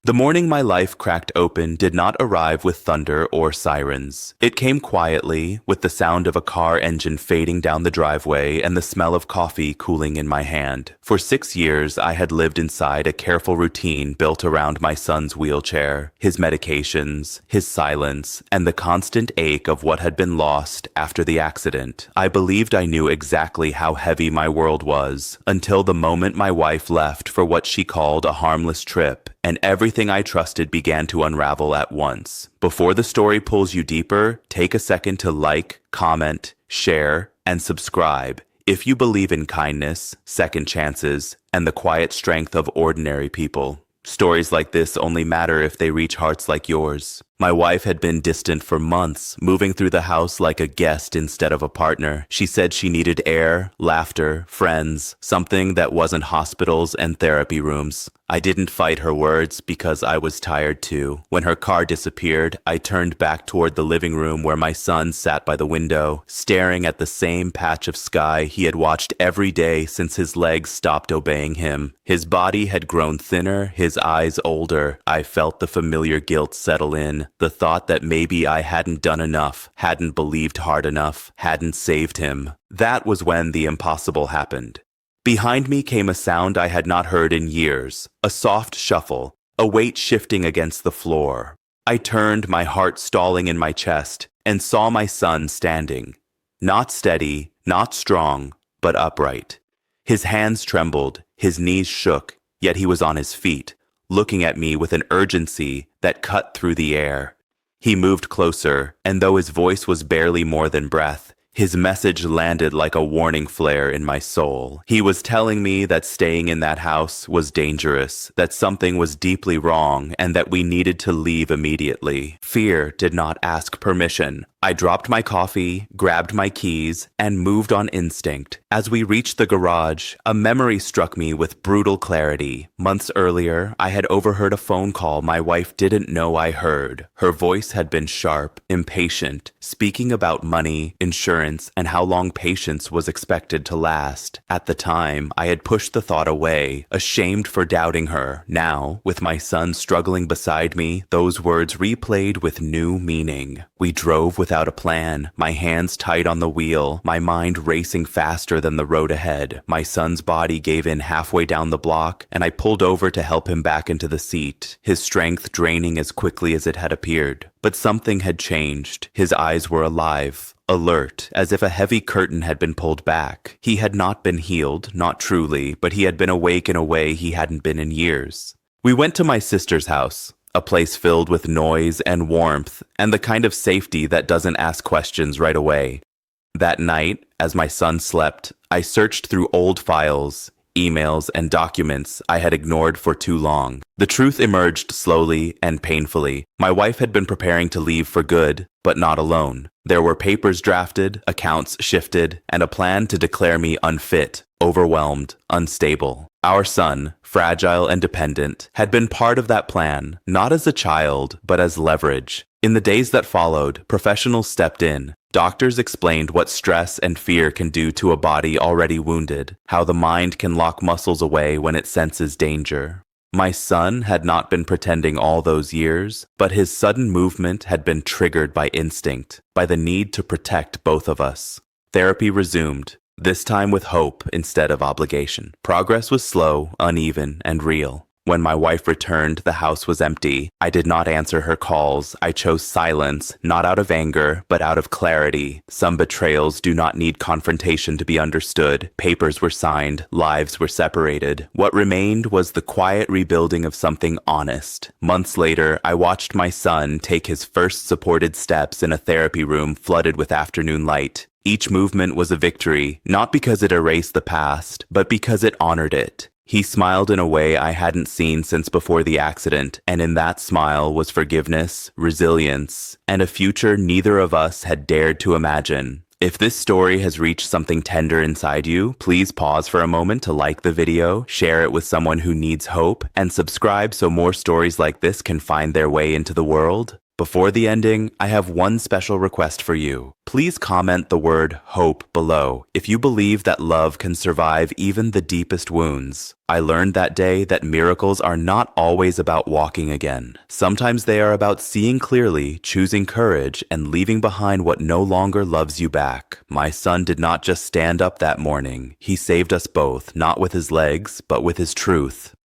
The morning my life cracked open did not arrive with thunder or sirens. It came quietly, with the sound of a car engine fading down the driveway and the smell of coffee cooling in my hand. For 6 years, I had lived inside a careful routine built around my son's wheelchair, his medications, his silence, and the constant ache of what had been lost after the accident. I believed I knew exactly how heavy my world was, until the moment my wife left for what she called a harmless trip, and everything I trusted began to unravel at once. Before the story pulls you deeper, take a second to like, comment, share, and subscribe if you believe in kindness, second chances, and the quiet strength of ordinary people. Stories like this only matter if they reach hearts like yours. My wife had been distant for months, moving through the house like a guest instead of a partner. She said she needed air, laughter, friends, something that wasn't hospitals and therapy rooms. I didn't fight her words because I was tired too. When her car disappeared, I turned back toward the living room where my son sat by the window, staring at the same patch of sky he had watched every day since his legs stopped obeying him. His body had grown thinner, his eyes older. I felt the familiar guilt settle in. The thought that maybe I hadn't done enough, hadn't believed hard enough, hadn't saved him. That was when the impossible happened. Behind me came a sound I had not heard in years, a soft shuffle, a weight shifting against the floor. I turned, my heart stalling in my chest, and saw my son standing. Not steady, not strong, but upright. His hands trembled, his knees shook, yet he was on his feet, looking at me with an urgency that cut through the air. He moved closer, and though his voice was barely more than breath, his message landed like a warning flare in my soul. He was telling me that staying in that house was dangerous, that something was deeply wrong, and that we needed to leave immediately. Fear did not ask permission. I dropped my coffee, grabbed my keys, and moved on instinct. As we reached the garage, a memory struck me with brutal clarity. Months earlier, I had overheard a phone call my wife didn't know I heard. Her voice had been sharp, impatient, speaking about money, insurance, and how long patience was expected to last. At the time, I had pushed the thought away, ashamed for doubting her. Now, with my son struggling beside me, those words replayed with new meaning. We drove without a plan, my hands tight on the wheel, my mind racing faster than the road ahead. My son's body gave in halfway down the block, and I pulled over to help him back into the seat, his strength draining as quickly as it had appeared. But something had changed. His eyes were alive, alert, as if a heavy curtain had been pulled back. He had not been healed, not truly, but he had been awake in a way he hadn't been in years. We went to my sister's house. A place filled with noise and warmth, and the kind of safety that doesn't ask questions right away. That night, as my son slept, I searched through old files, emails, and documents I had ignored for too long. The truth emerged slowly and painfully. My wife had been preparing to leave for good, but not alone. There were papers drafted, accounts shifted, and a plan to declare me unfit, overwhelmed, unstable. Our son, fragile and dependent, had been part of that plan, not as a child, but as leverage. In the days that followed, professionals stepped in. Doctors explained what stress and fear can do to a body already wounded, how the mind can lock muscles away when it senses danger. My son had not been pretending all those years, but his sudden movement had been triggered by instinct, by the need to protect both of us. Therapy resumed, this time with hope instead of obligation. Progress was slow, uneven, and real. When my wife returned, the house was empty. I did not answer her calls. I chose silence, not out of anger, but out of clarity. Some betrayals do not need confrontation to be understood. Papers were signed, lives were separated. What remained was the quiet rebuilding of something honest. Months later, I watched my son take his first supported steps in a therapy room flooded with afternoon light. Each movement was a victory, not because it erased the past, but because it honored it. He smiled in a way I hadn't seen since before the accident, and in that smile was forgiveness, resilience, and a future neither of us had dared to imagine. If this story has reached something tender inside you, please pause for a moment to like the video, share it with someone who needs hope, and subscribe so more stories like this can find their way into the world. Before the ending, I have one special request for you. Please comment the word hope below if you believe that love can survive even the deepest wounds. I learned that day that miracles are not always about walking again. Sometimes they are about seeing clearly, choosing courage, and leaving behind what no longer loves you back. My son did not just stand up that morning. He saved us both, not with his legs, but with his truth.